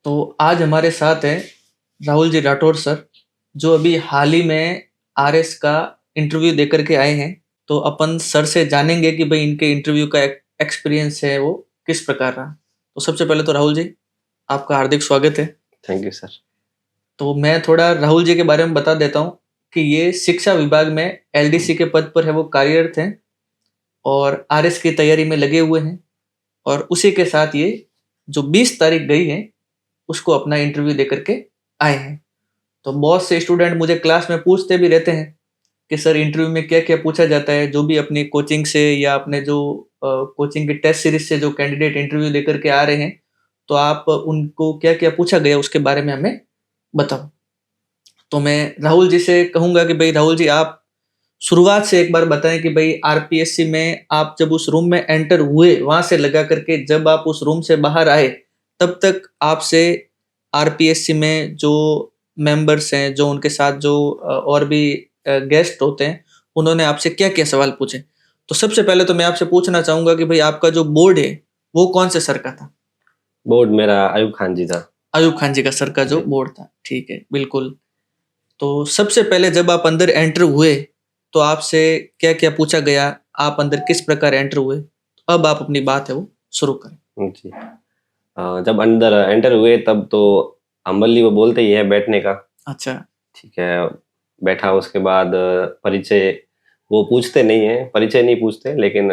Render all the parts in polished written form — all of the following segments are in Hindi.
तो आज हमारे साथ हैं राहुल जी राठौर सर, जो अभी हाल ही में आरएस का इंटरव्यू देकर के आए हैं। तो अपन सर से जानेंगे कि भाई इनके इंटरव्यू का एक्सपीरियंस है वो किस प्रकार रहा। तो सबसे पहले तो राहुल जी, आपका हार्दिक स्वागत है। Thank you sir. तो मैं थोड़ा राहुल जी के बारे में बता देता हूँ कि ये शिक्षा विभाग में एलडीसी के पद पर है वो कार्यरत हैं और आरएस की तैयारी में लगे हुए हैं। और उसी के साथ ये जो 20 तारीख गई है उसको अपना इंटरव्यू देकर के आए हैं। तो बहुत से स्टूडेंट मुझे क्लास में पूछते भी रहते हैं कि सर इंटरव्यू में क्या क्या पूछा जाता है। जो भी अपनी कोचिंग से या अपने जो कोचिंग की टेस्ट सीरीज से जो कैंडिडेट इंटरव्यू देकर के आ रहे हैं, तो आप उनको क्या क्या पूछा गया उसके बारे में हमें बताओ। तो मैं राहुल जी से कहूँगा कि भाई राहुल जी, आप शुरुआत से एक बार बताएं कि भाई आरपीएससी में आप जब उस रूम में एंटर हुए, वहां से लगा करके जब आप उस रूम से बाहर आए, तब तक आपसे आरपीएससी में जो मेंबर्स हैं, जो उनके साथ जो और भी गेस्ट होते हैं, उन्होंने आपसे क्या क्या सवाल पूछे। तो सबसे पहले तो मैं आपसे पूछना चाहूंगा कि भाई आपका जो बोर्ड है वो कौन से सर का था? बोर्ड मेरा अयूब खान जी था। अयूब खान जी का सर का जो बोर्ड था, ठीक है, बिल्कुल। तो सबसे पहले जब आप अंदर एंटर हुए तो आपसे क्या क्या पूछा गया, आप अंदर किस प्रकार एंटर हुए, अब आप अपनी बात है वो शुरू करें। जी। जब अंदर एंटर हुए तब तो हम्बली वो बोलते ही है बैठने का। अच्छा। ठीक है, बैठा। उसके बाद परिचय वो पूछते नहीं है, परिचय नहीं पूछते, लेकिन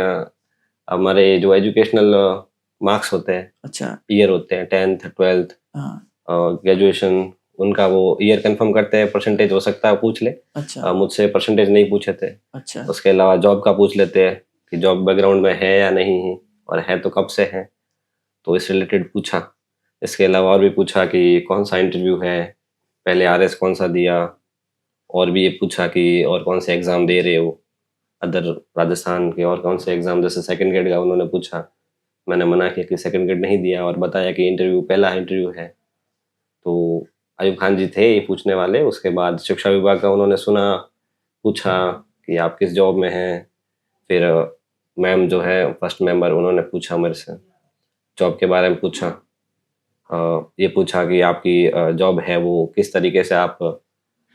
हमारे जो एजुकेशनल मार्क्स होते हैं, अच्छा। ईयर होते हैं, 10th 12th हाँ। ग्रेजुएशन, उनका वो ईयर कंफर्म करते हैं। परसेंटेज हो सकता है पूछ ले। अच्छा। मुझसे परसेंटेज नहीं पूछे थे। अच्छा। उसके अलावा जॉब का पूछ लेते हैं कि जॉब बैकग्राउंड में है या नहीं है, और है तो कब से है, तो इस रिलेटेड पूछा। इसके अलावा और भी पूछा कि कौन सा इंटरव्यू है, पहले आरएस कौन सा दिया, और भी ये पूछा कि और कौन से एग्ज़ाम दे रहे हो, अदर राजस्थान के और कौन से एग्ज़ाम, जैसे सेकंड ग्रेड का उन्होंने पूछा। मैंने मना किया कि सेकंड ग्रेड नहीं दिया, और बताया कि इंटरव्यू पहला इंटरव्यू है। तो अयूब खान जी थे ये पूछने वाले। उसके बाद शिक्षा विभाग का उन्होंने सुना, पूछा कि आप किस जॉब में हैं। फिर मैम जो है फर्स्ट मेंबर, उन्होंने पूछा मेरे से, जॉब के बारे में पूछा। ये पूछा कि आपकी जॉब है वो किस तरीके से आप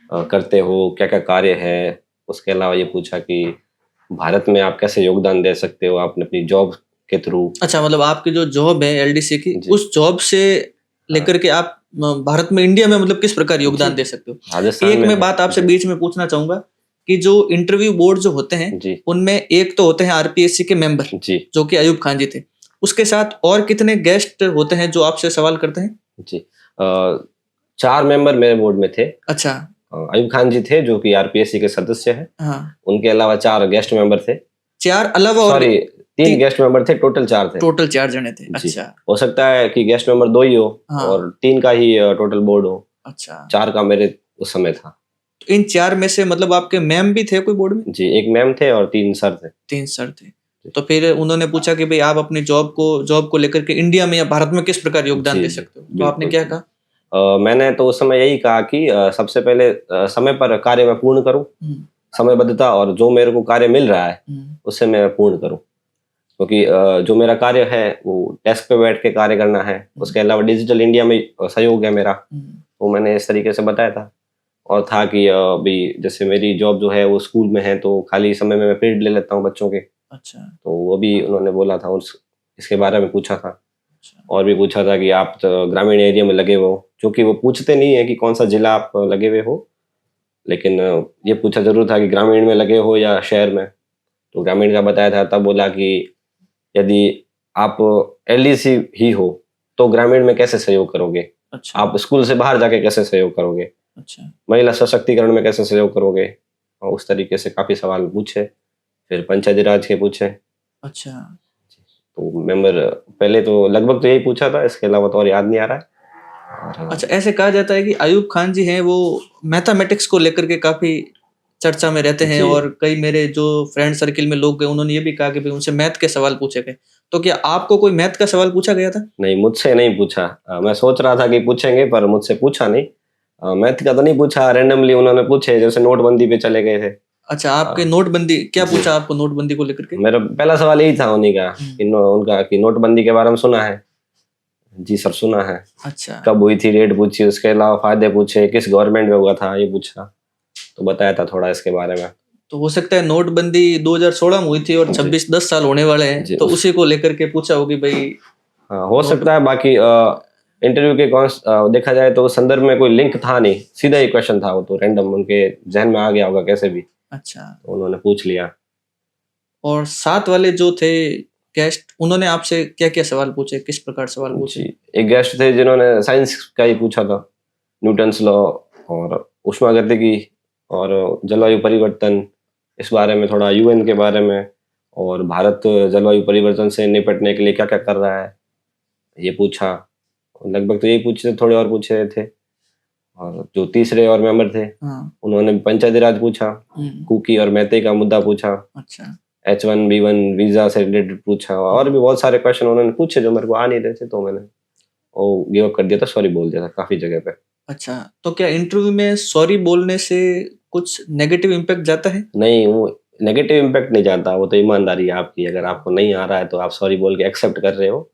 करते हो, क्या क्या कार्य है। उसके अलावा ये पूछा कि भारत में आप कैसे योगदान दे सकते हो आपने अपनी जॉब के थ्रू। अच्छा, मतलब आपकी जो जॉब है एलडीसी की, जी। उस जॉब से लेकर के आप भारत में, इंडिया में मतलब किस प्रकार योगदान जी। दे सकते हो। राजस्थान एक में मैं है। बात आपसे जी। बीच में पूछना चाहूंगा कि जो इंटरव्यू बोर्ड जो होते हैं, जी। उनमें एक तो होते हैं आरपीएससी के मेंबर, जी। जो कि अयूब खान जी थे। उसके साथ और कितने गेस्ट होते हैं जो आपसे सवाल करते हैं? जी। 4 मेंबर मेरे बोर्ड में थे। अच्छा। अयूब खान जी थे जो कि आरपीएससी के सदस्य हैं। हाँ। उनके अलावा 4 गेस्ट मेंबर थे। 4 अलावा और सॉरी, 3 गेस्ट मेंबर थे, टोटल 4 थे। टोटल 4 जने थे। जी। अच्छा। हो सकता है कि गेस्ट मेंबर 2 ही हो, हाँ। और 3 का ही टोटल बोर्ड हो। अच्छा। 4 का मेरे उस समय था। तो इन 4 में से मतलब आपके मैम भी थे कोई बोर्ड में? जी, 1 मैम थे और 3 सर थे। 3 सर थे। तो फिर उन्होंने पूछा कि भाई आप अपनी जॉब को लेकर के इंडिया में या भारत में किस प्रकार योगदान जी, दे जी, सकते हो? तो आपने बिल्कुल। क्या कहा? मैंने तो उस समय यही कहा कि सबसे पहले समय पर कार्य मैं पूर्ण करूँ, समयबद्धता, और जो मेरे को कार्य मिल रहा है उससे मैं पूर्ण करूँ। क्योंकि जो मेरा कार्य है वो डेस्क पे बैठ के कार्य करना है। उसके अलावा डिजिटल इंडिया में सहयोग है मेरा, तो मैंने इस तरीके से बताया था। और था कि भी जैसे मेरी जॉब जो है वो स्कूल में है, तो खाली समय में मैं पीरियड ले लेता हूँ बच्चों के। अच्छा। तो वो भी उन्होंने बोला था, इसके बारे में पूछा था। अच्छा। और भी पूछा था कि आप तो ग्रामीण एरिया में लगे हुए हो, क्योंकि वो पूछते नहीं है कि कौन सा जिला आप लगे हुए हो, लेकिन ये पूछा जरूर था कि ग्रामीण में लगे हो या शहर में। तो ग्रामीण का बताया था। तब बोला कि यदि आप एलडीसी ही हो तो ग्रामीण में कैसे सहयोग करोगे। अच्छा। आप स्कूल से बाहर जाके कैसे सहयोग करोगे। अच्छा। महिला सशक्तिकरण में कैसे सहयोग करोगे। और उस तरीके से काफी सवाल पूछे। फिर पंचायती राज के पूछे। अच्छा। तो मेंबर पहले तो लगभग तो यही पूछा था, इसके अलावा तो और याद नहीं आ रहा है। अच्छा, ऐसे कहा जाता है कि अयूब खान जी हैं वो मैथमेटिक्स को लेकर के काफी चर्चा में रहते हैं, और कई मेरे जो फ्रेंड सर्किल में लोग गए उन्होंने ये भी कहा कि भाई उनसे मैथ के सवाल पूछे गए। तो क्या आपको कोई मैथ का सवाल पूछा गया था? नहीं, मुझसे नहीं पूछा। मैं सोच रहा था कि पूछेंगे, पर मुझसे पूछा नहीं। मैथ का तो नहीं पूछा, रैंडमली उन्होंने पूछे, जैसे नोटबंदी पे चले गए थे। अच्छा, आपके नोटबंदी क्या जी। पूछा आपको नोटबंदी को लेकर के? मेरा पहला सवाल यही था उन्हीं का कि उनका कि नोटबंदी के बारे में सुना है, जी सर सुना है। अच्छा। कब हुई थी डेट पूछी, उसके अलावा फायदे पूछे, किस गवर्नमेंट में हुआ था ये पूछा, तो बताया था थोड़ा इसके बारे में। तो हो सकता है नोटबंदी 2016 में हुई थी और 10 साल होने वाले हैं, जी, तो उसी को लेकर के पूछा होगी भाई। हाँ हो नोट सकता है। बाकी इंटरव्यू के देखा जाए तो संदर्भ में कोई लिंक था नहीं, सीधा ही क्वेश्चन था, वो तो रैंडम उनके जहन में आ गया होगा कैसे भी, अच्छा। तो उन्होंने पूछ लिया। और साथ वाले जो थे गेस्ट, उन्होंने आपसे क्या क्या सवाल पूछे, किस प्रकार सवाल पूछे? जी, एक गेस्ट थे जिन्होंने साइंस का ही पूछा था, न्यूटन्स लॉ और ऊष्मागतिकी और जलवायु परिवर्तन, इस बारे में थोड़ा, यूएन के बारे में, और भारत जलवायु परिवर्तन से निपटने के लिए क्या क्या कर रहा है ये पूछा। लगभग तो यही पूछे थे, थोड़े और पूछे रहे थे। और जो तीसरे और मेंबर थे हाँ। उन्होंने भी पंचायती राज पूछा, कुकी और मैते का मुद्दा पूछा, अच्छा। H1B1 वीजा से रिलेटेड पूछा, और भी बहुत सारे क्वेश्चन उन्होंने पूछे जो मेरे को आ नहीं रहे थे, तो मैंने वो गिव अप कर दिया था, सॉरी बोल दिया था काफी जगह पे। अच्छा, तो क्या इंटरव्यू में सॉरी बोलने से कुछ नेगेटिव इम्पैक्ट जाता है? नहीं, वो नेगेटिव इम्पैक्ट नहीं जाता, वो तो ईमानदारी है आपकी। अगर आपको नहीं आ रहा है तो आप सॉरी बोल के एक्सेप्ट कर रहे हो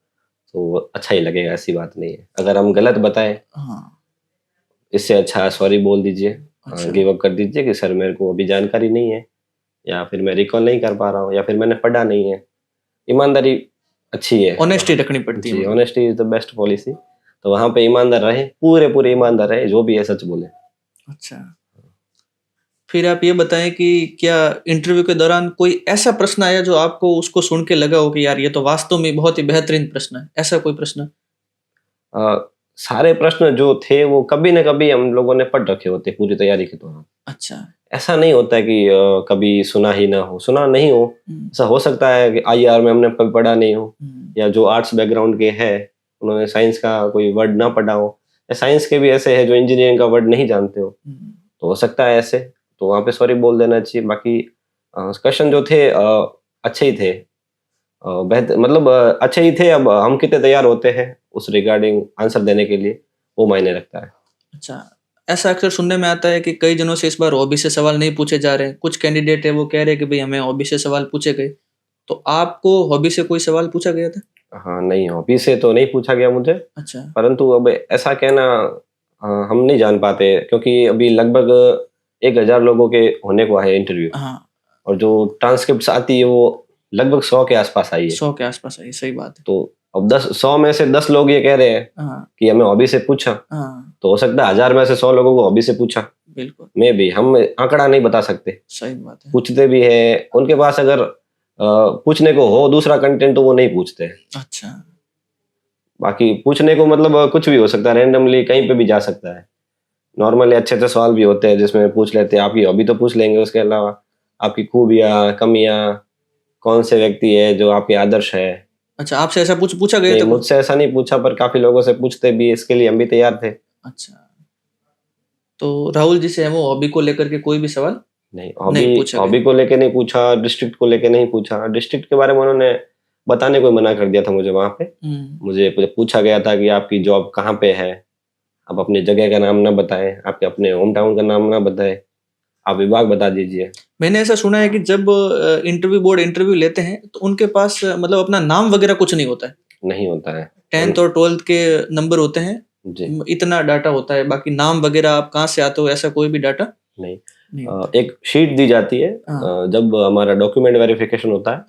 तो अच्छा ही लगेगा, ऐसी बात नहीं है। अगर हम गलत बताएं, हाँ। इससे अच्छा सॉरी बोल दीजिए, अच्छा। गिव अप कर दीजिए कि सर मेरे को अभी जानकारी नहीं है, या फिर मैं रिकॉल नहीं कर पा रहा हूँ, या फिर मैंने पढ़ा नहीं है। ईमानदारी अच्छी है, ऑनेस्टी रखनी पड़ती है जी, मतलब। Honesty is the best policy. तो वहां पे ईमानदार रहे, पूरे पूरे ईमानदार रहे, जो भी है सच बोले। अच्छा, फिर आप ये बताएं कि क्या इंटरव्यू के दौरान कोई ऐसा प्रश्न आया जो आपको उसको सुन के लगा हो कि यार ये तो वास्तव में बहुत ही बेहतरीन प्रश्न है, ऐसा कोई प्रश्न? सारे प्रश्न जो थे वो कभी न कभी हम लोगों ने पढ़ रखे होते पूरी तैयारी के दौरान। अच्छा। ऐसा नहीं होता है कि कभी सुना ही ना हो, सुना नहीं हो। ऐसा हो सकता है कि आईआर में हमने कभी पढ़ा नहीं हो, या जो आर्ट्स बैकग्राउंड के है उन्होंने साइंस का कोई वर्ड ना पढ़ा हो, या साइंस के भी ऐसे है जो इंजीनियरिंग का वर्ड नहीं जानते हो, तो हो सकता है ऐसे, तो वहाँ पे सॉरी बोल देना चाहिए। बाकी क्वेश्चन जो थे अच्छे ही थे, बेहतर मतलब अच्छे ही थे। अब हम कितने तैयार होते हैं उस रिगार्डिंग आंसर देने के लिए, वो मायने रखता है। अच्छा, ऐसा अक्सर सुनने में आता है कि कई जनों से इस बार हॉबी से सवाल नहीं पूछे जा रहे हैं। कुछ कैंडिडेट है वो कह रहे हैं कि भाई हमें हॉबी से सवाल पूछे गए, तो आपको हॉबी से कोई सवाल पूछा गया था? हाँ नहीं, हॉबी से तो नहीं पूछा गया मुझे। अच्छा। परंतु अब ऐसा कहना हम नहीं जान पाते, क्योंकि अभी लगभग 1000 लोगों के होने को है इंटरव्यू, हाँ, और जो ट्रांसक्रिप्ट आती है वो लगभग 100 के आसपास आई है। 100 के आसपास है, सही बात है। तो अब 100 में से 10 लोग ये कह रहे हैं हाँ। कि हमें हॉबी से पूछा, हाँ, तो हो सकता है 1000 में से 100 लोगों को हॉबी से पूछा। बिल्कुल मे भी हम आंकड़ा नहीं बता सकते, सही बात है। पूछते भी है उनके पास अगर पूछने को हो दूसरा कंटेंट तो वो नहीं पूछते। अच्छा। बाकी पूछने को मतलब कुछ भी हो सकता है, रैंडमली कहीं पे भी जा सकता है। नॉर्मली अच्छे अच्छे सवाल भी होते हैं जिसमें पूछ लेते हैं, आपकी हॉबी तो पूछ लेंगे, उसके अलावा आपकी खूबियाँ कमियाँ, कौन से व्यक्ति है जो आपके आदर्श है। अच्छा, आपसे ऐसा पूछा गया नहीं, था कुछ? मुझसे ऐसा नहीं पूछा, पर काफी लोगों से पूछते भी, इसके लिए हम भी तैयार थे। अच्छा, तो राहुल जी से है वो हॉबी को लेकर के कोई भी सवाल नहीं, नहीं पूछा गया? हॉबी को लेके नहीं पूछा, डिस्ट्रिक्ट को लेके नहीं पूछा। डिस्ट्रिक्ट के बारे में उन्होंने बताने को मना कर दिया था मुझे वहां पे। मुझे पूछा गया था कि आपकी जॉब कहाँ पे है, आप अपनी जगह का नाम ना बताएं, आपके अपने होम टाउन का नाम ना बताएं, आप विभाग बता दीजिए। मैंने ऐसा सुना है कि जब इंटरव्यू बोर्ड इंटरव्यू लेते हैं तो उनके पास मतलब अपना नाम वगैरह कुछ नहीं होता है। नहीं होता है। 10th और 12th के नंबर होते हैं, जी, इतना डाटा होता है, बाकी नाम वगैरह आप कहाँ से आते हो ऐसा कोई भी डाटा नहीं। नहीं होता। एक शीट दी जाती है हाँ। जब हमारा डॉक्यूमेंट वेरिफिकेशन होता है,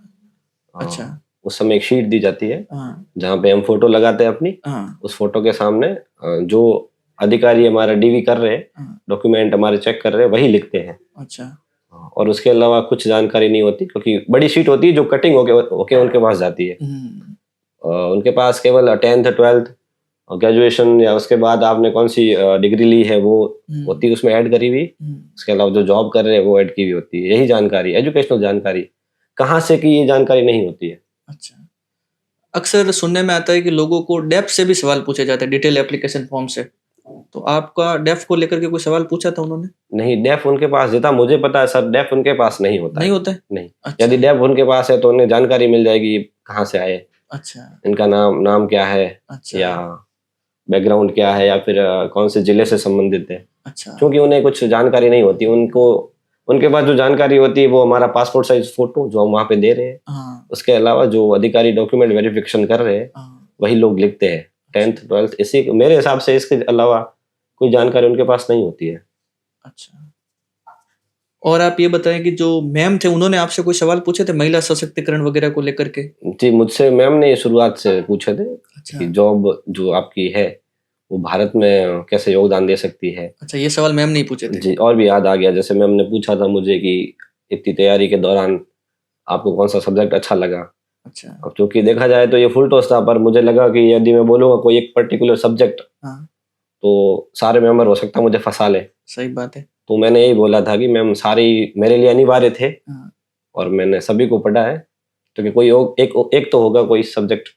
अच्छा। उस समय एक शीट दी जाती है हाँ। जहाँ पे हम फोटो लगाते हैं अपनी। हाँ। उस फोटो के सामने जो अधिकारी हमारा डीवी कर रहे हैं, हाँ। डॉक्यूमेंट हमारे चेक कर रहे हैं, वही लिखते हैं। अच्छा। और उसके अलावा कुछ जानकारी नहीं होती, क्योंकि बड़ी शीट होती है जो कटिंग होके उनके पास जाती है। उनके पास केवल 10th 12th ग्रेजुएशन या उसके बाद आपने कौन सी डिग्री ली है वो होती है उसमें ऐड करी हुई। उसके अलावा जो जॉब कर रहे हैं वो ऐड की हुई होती है। यही जानकारी, एजुकेशनल जानकारी, कहाँ से की ये जानकारी नहीं होती है। अच्छा, अक्सर सुनने में आता है कि लोगों को डेफ से भी सवाल पूछे जाते हैं, डिटेल एप्लीकेशन फॉर्म से, तो आपका डेफ को लेकर के कोई सवाल पूछा था उन्होंने? नहीं, डेफ उनके पास, जितना मुझे पता है सर, डेफ उनके पास नहीं होता नहीं है। होता है? नहीं। अच्छा। यदि डेफ उनके पास है तो उन्हें जानकारी मिल जाएगी कहाँ से आए, अच्छा। इनका नाम क्या है, अच्छा। या बैकग्राउंड क्या है, या फिर कौन से जिले से संबंधित है। अच्छा। क्योंकि उन्हें कुछ जानकारी नहीं होती, उनके पास जो जानकारी होती है वो हमारा पासपोर्ट साइज फोटो जो हम वहाँ पे दे रहे हैं। हाँ। उसके अलावा जो अधिकारी डॉक्यूमेंट वेरिफिकेशन कर रहे हैं हाँ। वही लोग लिखते हैं। 10th 12th इसी मेरे हिसाब से इसके अलावा कोई जानकारी उनके पास नहीं होती है। अच्छा, और आप ये बताएं कि जो मैम थे उन्होंने आपसे कोई सवाल पूछे थे महिला सशक्तिकरण वगैरह को लेकर के? जी, मुझसे मैम ने शुरुआत से पूछे थे अच्छा कि जॉब जो आपकी है वो भारत में कैसे योगदान दे सकती है। अच्छा, ये सवाल मैम नहीं पूछे थे? जी, और भी याद आ गया, जैसे मैम ने पूछा था मुझे कि इतनी तैयारी के दौरान आपको कौन सा सब्जेक्ट अच्छा लगा। अच्छा अब चूंकि देखा जाए तो ये फुल टॉस था, पर मुझे लगा कि यदि मैं बोलूंगा कोई एक पर्टिकुलर सब्जेक्ट हाँ, तो सारे मेंबर हो सकता है मुझे फंसा ले। सही बात है। तो मैंने यही बोला था कि मैम सारे मेरे लिए अनिवार्य थे हाँ, और मैंने सभी को पढ़ा है, तो कि कोई एक तो होगा कोई सब्जेक्ट।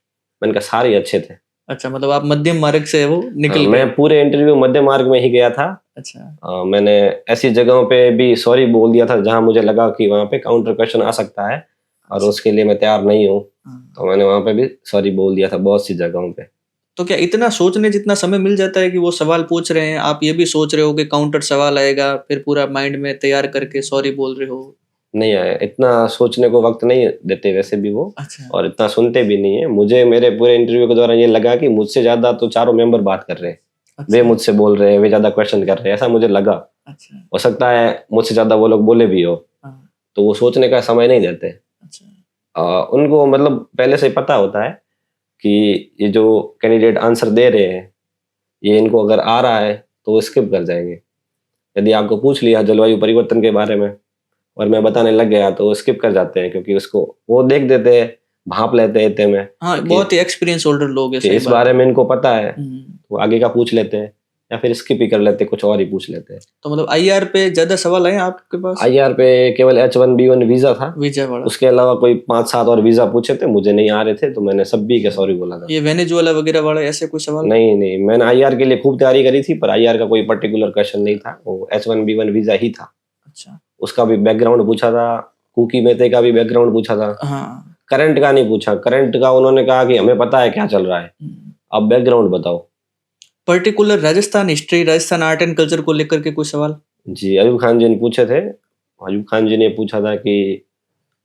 मैंने कहा सारे ही अच्छे थे। अच्छा, मतलब आप मध्यम मार्ग से वो निकल गए। मैं पूरे इंटरव्यू मध्य मार्ग में ही गया था। अच्छा मैंने ऐसी जगहों पे भी सॉरी बोल दिया था जहां मुझे लगा कि वहां पे काउंटर क्वेश्चन आ सकता है और अच्छा, उसके लिए मैं तैयार नहीं हूँ, हाँ। तो मैंने वहां पे भी सॉरी बोल दिया था बहुत सी जगहों पे। तो क्या इतना सोचने जितना समय मिल जाता है कि वो सवाल पूछ रहे हैं, आप ये भी सोच रहे हो कि काउंटर सवाल आएगा, फिर पूरा माइंड में तैयार करके सॉरी बोल रहे हो? नहीं आया, इतना सोचने को वक्त नहीं देते वैसे भी वो, अच्छा और इतना सुनते भी नहीं है। मुझे मेरे पूरे इंटरव्यू के दौरान ये लगा कि मुझसे ज्यादा तो चारों मेंबर बात कर रहे हैं, वे अच्छा मुझसे बोल रहे हैं, वे ज्यादा क्वेश्चन कर रहे हैं, ऐसा मुझे लगा। अच्छा हो सकता है मुझसे ज्यादा वो लोग बोले भी हो, हाँ, तो वो सोचने का समय नहीं देते। अच्छा उनको मतलब पहले से ही पता होता है कि ये जो कैंडिडेट आंसर दे रहे हैं ये इनको अगर आ रहा है तो वो स्किप कर जाएंगे। यदि आपको पूछ लिया जलवायु परिवर्तन के बारे में और मैं बताने लग गया तो वो स्किप कर जाते हैं, क्योंकि उसको वो देख देते हैं, भाप लेते हैं इतने में हाँ, कि बहुत ही एक्सपीरियंस होल्डर लोग है, कि सही इस बात बारे है। में इनको पता है, हम्म, वो आगे का पूछ लेते हैं या फिर स्किप ही कर लेते हैं, कुछ और ही पूछ लेते हैं। तो मतलब आईआर पे ज्यादा सवाल आए आपके पास? आईआर पे केवल H1B1 वीजा था, वीजा वाला? उसके अलावा कोई 5-7 और वीजा पूछे थे, मुझे नहीं आ रहे थे, तो मैंने सभी के सॉरी बोला था। ये वेनेजुएला वगैरह वाला ऐसे कोई सवाल? नहीं, मैंने आईआर के लिए खूब तैयारी करी थी, पर आईआर का कोई पर्टिकुलर क्वेश्चन नहीं था, वो H1B1 वीजा ही था। अच्छा उसका भी बैकग्राउंड पूछा था, कुकी मेते का भी बैकग्राउंड पूछा था। हाँ। करंट का नहीं पूछा, करंट का उन्होंने कहा कि हमें पता है क्या चल रहा है, अब बैकग्राउंड बताओ। Particular Rajasthan history, Rajasthan art and culture को लेकर के कोई सवाल? जी, अयूब खान जी ने पूछे थे। अयूब खान जी ने पूछा था कि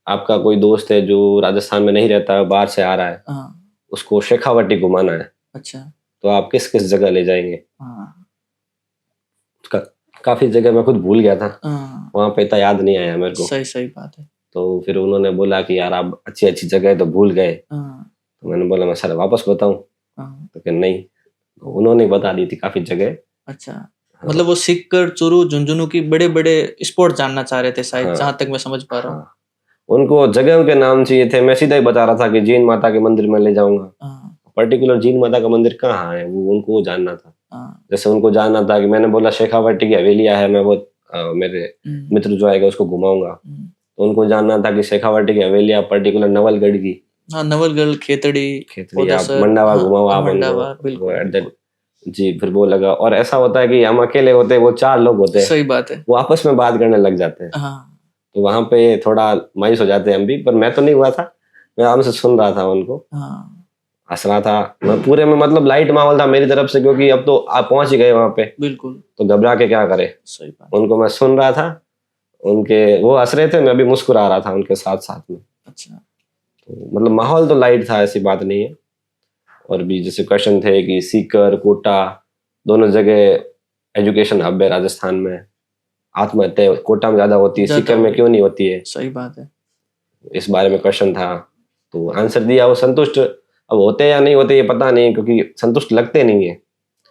आपका कोई दोस्त है जो राजस्थान में नहीं रहता है, बाहर से आ रहा है, हाँ उसको शेखावटी घुमाना है, अच्छा तो आप किस किस जगह ले जाएंगे। हाँ उसका काफी जगह मैं खुद भूल गया था, हाँ, वहां पे इतना याद नहीं आया मेरे को। सही सही बात है। तो फिर उन्होंने बोला कि यार आप अच्छी अच्छी जगह तो भूल गए। हाँ तो मैंने बोला मैं सर वापस बताऊं, हाँ तो कि नहीं, तो उन्होंने बता दी थी काफी जगह। अच्छा, हाँ, मतलब वो सीकर, चूरू, झुंझुनू की बड़े बड़े स्पॉट जानना चाह रहे थे शायद, हाँ, जहां तक मैं समझ पा रहा हूँ। हाँ, उनको जगह के नाम चाहिए थे, मैं सीधा ही बता रहा था कि जीन माता के मंदिर में ले जाऊंगा। हाँ पर्टिकुलर जीन माता का मंदिर कहाँ है वो उनको जानना था। हाँ जैसे उनको जानना था कि मैंने बोला शेखावटी की हवेलियां है, मैं वो मेरे मित्र जो आएगा उसको घुमाऊंगा, तो उनको जानना था कि शेखावटी की हवेलियां पर्टिकुलर नवलगढ़ की, हाँ, नवलगढ़, खेतड़ी, आप ओदसर, मंडावा हाँ, घुमाओ आप मंडावा, उनको, बिल्कुल वो एट दैट। बिल्कुल, जी, फिर वो लगा, और ऐसा होता है कि हम अकेले होते हैं, वो 4 लोग होते हैं, सही बात है। वो आपस में बात करने लग जाते हैं, हाँ तो वहां पे थोड़ा मायूस हो जाते हैं हम भी, पर मैं तो नहीं हुआ था, मैं आराम से सुन रहा था उनको, हाँ हंस रहा था मैं पूरे में, मतलब लाइट माहौल था मेरी तरफ से, क्योंकि अब तो आप पहुंच ही गए वहां पे, बिल्कुल, तो घबरा के क्या करे। सही बात। उनको मैं सुन रहा था, उनके वो हंस रहे थे, मैं भी मुस्कुरा रहा था उनके साथ साथ में। अच्छा तो मतलब माहौल तो लाइट था, ऐसी बात नहीं है। और भी जैसे क्वेश्चन थे कि सीकर, कोटा दोनों जगह एजुकेशन हब है राजस्थान में, आत्महत्या कोटा में ज्यादा होती है, ज्यादा सीकर में होगी। क्यों नहीं होती है, सही बात है। इस बारे में क्वेश्चन था। तो आंसर दिया, वो संतुष्ट, अब होते या नहीं होते ये पता नहीं, क्योंकि संतुष्ट लगते नहीं है।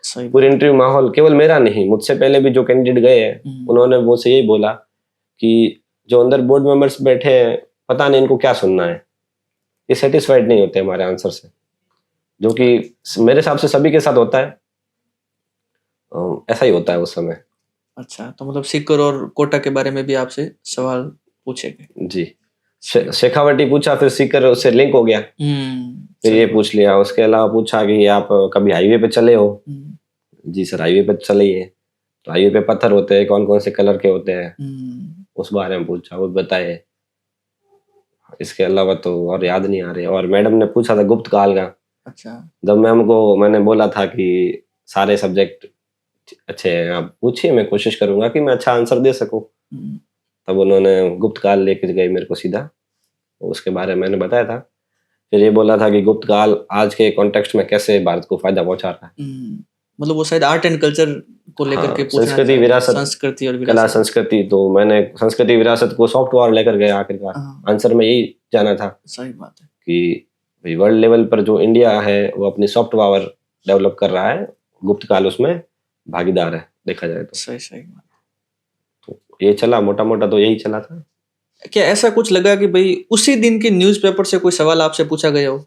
सही पूरे बात। इंटरव्यू माहौल केवल मेरा नहीं, मुझसे पहले भी जो कैंडिडेट गए हैं उन्होंने मुझसे यही बोला कि जो अंदर बोर्ड मेंबर्स बैठे हैं पता नहीं इनको क्या सुनना है, ये सेटिस्फाइड नहीं होते हमारे आंसर से, जो कि मेरे हिसाब से सभी के साथ होता है। ऐसा ही होता है उस समय। अच्छा, तो मतलब सीकर और कोटा के बारे में भी आपसे सवाल पूछे गए? जी, शेखावटी पूछा, फिर सीकर उससे लिंक हो गया, फिर ये पूछ लिया। उसके अलावा पूछा कि आप कभी हाईवे पे चले हो? जी सर, हाईवे पे चले ही है। तो हाईवे पे पत्थर होते हैं, कौन कौन से कलर के होते हैं, उस बारे में पूछा, वो बताए। इसके अलावा तो और याद नहीं आ रहे। और मैडम ने पूछा था गुप्त काल का। अच्छा, जब मैम को मैंने बोला था कि सारे सब्जेक्ट अच्छे हैं, आप पूछिए, मैं कोशिश करूंगा कि मैं अच्छा आंसर दे सकूं। तब उन्होंने गुप्त काल लेके गए मेरे को सीधा, उसके बारे में मैंने बताया था फिर ये बोला था कि गुप्त काल आज के कॉन्टेक्स्ट में कैसे भारत को फायदा पहुंचा रहा है। मतलब वो शायद आर्ट एंड कल्चर को लेकर के पूछना संस्कृति था, विरासत, संस्कृति और कला विरासत। संस्कृति, तो मैंने संस्कृति विरासत को सॉफ्ट पावर लेकर गया आखिरकार। आंसर में यही जाना था। सही बात है कि भाई वर्ल्ड लेवल पर जो इंडिया है वो अपनी सॉफ्ट पावर डेवलप कर रहा है, गुप्त काल उसमें भागीदार है देखा जाए तो। सही बात। तो ये चला, मोटा मोटा तो यही चला था। क्या ऐसा कुछ लगा कि भाई उसी दिन के न्यूज़पेपर से कोई सवाल आपसे पूछा गया हो?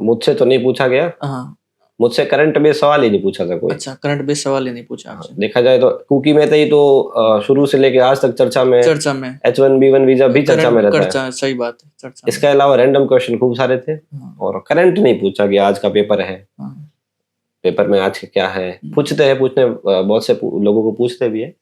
मुझसे तो नहीं पूछा गया। मुझसे करंट बेस सवाल ही नहीं पूछा था कोई। अच्छा, करंट बेस सवाल ही नहीं पूछा आपसे। देखा जाए तो कुकी में तो शुरू से लेके आज तक चर्चा में H1B1 वीजा भी चर्चा में रहता है। सही बात है, चर्चा। इसके अलावा रैंडम क्वेश्चन खूब सारे थे। और करंट नहीं पूछा कि आज का पेपर है, पेपर में आज क्या है। पूछते हैं, बहुत से लोगों को पूछते भी है,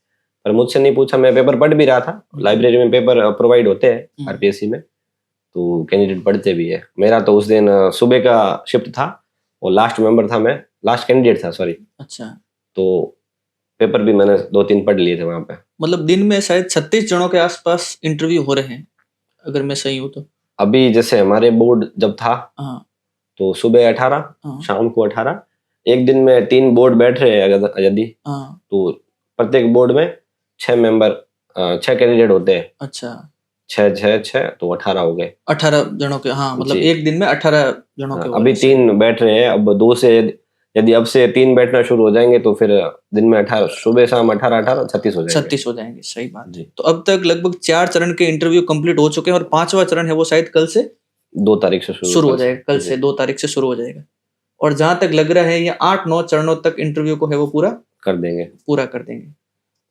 पर मुझसे नहीं पूछा। मैं पेपर पढ़ भी रहा था, लाइब्रेरी में पेपर प्रोवाइड होते हैं आरपीएससी में, तो कैंडिडेट पढ़ते भी है। मेरा तो उस दिन सुबह का शिफ्ट था और लास्ट मेंबर था, मैं लास्ट कैंडिडेट था, सॉरी। अच्छा। तो पेपर भी मैंने 2-3 पढ़ लिए थे वहां पे। मतलब दिन में शायद 36 जनों के आसपास इंटरव्यू हो रहे हैं, अगर मैं सही हूँ तो। अभी जैसे हमारे बोर्ड जब था तो सुबह 18, शाम को 18, एक दिन में 3 बोर्ड बैठ रहे हैं यदि, तो प्रत्येक बोर्ड में 6 मेंबर, 6 कैंडिडेट होते हैं। अच्छा, 6 तो 18 हो गए। 18 जनों के, मतलब एक दिन में 18 जनों के। अभी 3 बैठ रहे हैं, अब 2 से यदि अब से 3 बैठना शुरू हो जाएंगे तो फिर दिन में 18, सुबह शाम 18 36 हो जाएंगे। 36 हो जाएंगे, सही बात जी। तो अब तक लगभग 4 चरण के इंटरव्यू कंप्लीट हो चुके हैं और 5वां चरण है वो शायद कल से 2 तारीख से शुरू हो जाएगा। कल से 2 तारीख से शुरू हो जाएगा। और जहां तक लग रहा है ये 8-9 चरणों तक इंटरव्यू को है वो पूरा कर देंगे।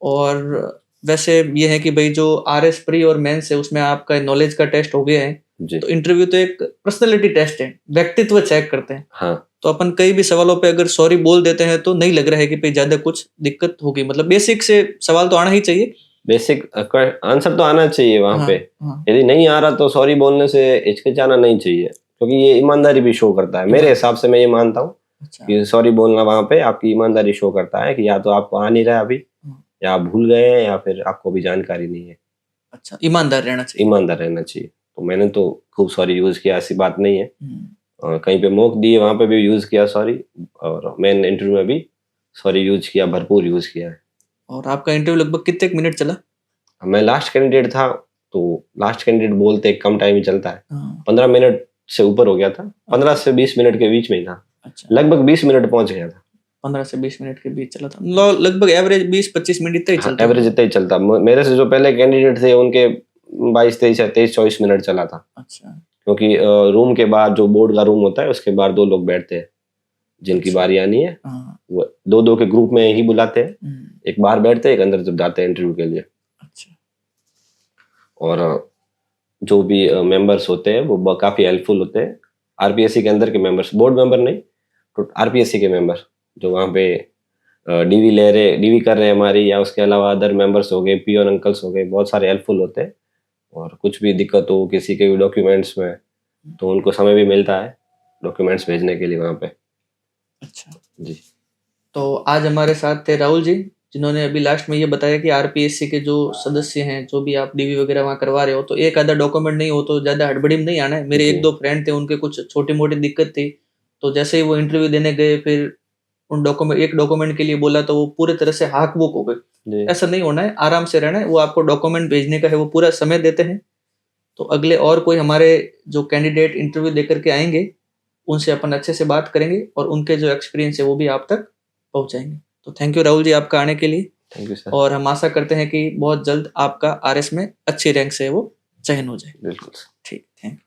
और वैसे ये है कि भाई जो आरएस प्री और मेंस है उसमें आपका नॉलेज का टेस्ट हो गया है, तो इंटरव्यू तो एक पर्सनालिटी टेस्ट है, व्यक्तित्व चेक करते हैं। तो अपन कई भी सवालों पे अगर सॉरी बोल देते हैं तो नहीं लग रहा है कि भाई ज्यादा कुछ दिक्कत होगी। मतलब बेसिक से सवाल तो आना ही चाहिए, बेसिक आंसर तो आना चाहिए वहां पे। यदि नहीं आ रहा तो सॉरी बोलने से हिचकिचाना नहीं चाहिए, क्योंकि ये ईमानदारी भी शो करता है। मेरे हिसाब से मैं ये मानता हूँ कि सॉरी बोलना वहां पे आपकी ईमानदारी शो करता है कि या तो आपको आ नहीं रहा अभी, या आप भूल गए हैं, या फिर आपको भी जानकारी नहीं है। अच्छा, ईमानदार रहना चाहिए। तो मैंने तो खूब सॉरी यूज किया, ऐसी बात नहीं है। कहीं पे मॉक दिए वहां पे भी यूज किया सॉरी, और मेन इंटरव्यू में भी सॉरी यूज किया, भरपूर यूज किया है। और आपका इंटरव्यू लगभग कितने मिनट चला? मैं लास्ट कैंडिडेट था, तो लास्ट कैंडिडेट बोलते कम टाइम ही चलता है। 15 मिनट से ऊपर हो गया था, 15 से 20 मिनट के बीच में ही था। अच्छा, लगभग 20 मिनट पहुंच गया था। 15 से 20 मिनट के बीच चला था, लगभग एवरेज 20-25 मिनट इतना ही चलता। एवरेज इतना ही चलता। मेरे से जो पहले कैंडिडेट थे उनके 22-23-24 मिनट चला था। अच्छा, क्योंकि रूम के बाद जो बोर्ड का रूम होता है उसके बाद 2 लोग बैठते हैं जिनकी बारी आनी है, वो 2-2 के ग्रुप में ही बुलाते हैं। एक बाहर बैठते हैं, एक अंदर जब जाते हैं इंटरव्यू के लिए। अच्छा, और जो भी मेंबर्स होते हैं वो काफी हेल्पफुल होते हैं। आरपीएससी के अंदर के मेंबर्स, बोर्ड मेंबर नहीं, तो आरपीएससी के मेंबर जो वहाँ पे डीवी कर रहे हैं हमारी, या उसके अलावा अदर मेंबर्स हो गए, पियोन अंकल्स हो गए, बहुत सारे हेल्पफुल होते हैं। और कुछ भी दिक्कत हो किसी के भी डॉक्यूमेंट्स में, तो उनको समय भी मिलता है डॉक्यूमेंट्स भेजने के लिए वहाँ पे। अच्छा जी। तो आज हमारे साथ थे राहुल जी, जिन्होंने अभी लास्ट में ये बताया कि आरपीएससी के जो सदस्य हैं, जो भी आप डीवी वगैरह वहाँ करवा रहे हो, तो एक आधा डॉक्यूमेंट नहीं हो तो ज़्यादा हड़बड़ी में नहीं आना है। मेरे 1-2 फ्रेंड थे, उनके कुछ छोटी मोटी दिक्कत थी, तो जैसे ही वो इंटरव्यू देने गए फिर उन एक डॉक्यूमेंट के लिए बोला तो वो पूरे तरह से हाक बुक हो गए। ऐसा नहीं होना है, आराम से रहना है। वो आपको डॉक्यूमेंट भेजने का है वो पूरा समय देते हैं। तो अगले और कोई हमारे जो कैंडिडेट इंटरव्यू देकर के आएंगे उनसे अपन अच्छे से बात करेंगे और उनके जो एक्सपीरियंस है वो भी आप तक पहुंचाएंगे। तो थैंक यू राहुल जी आपका आने के लिए। Thank you sir. और हम आशा करते हैं कि बहुत जल्द आपका आरएस में अच्छी रैंक से वो चयन हो जाए। बिल्कुल, ठीक, थैंक यू।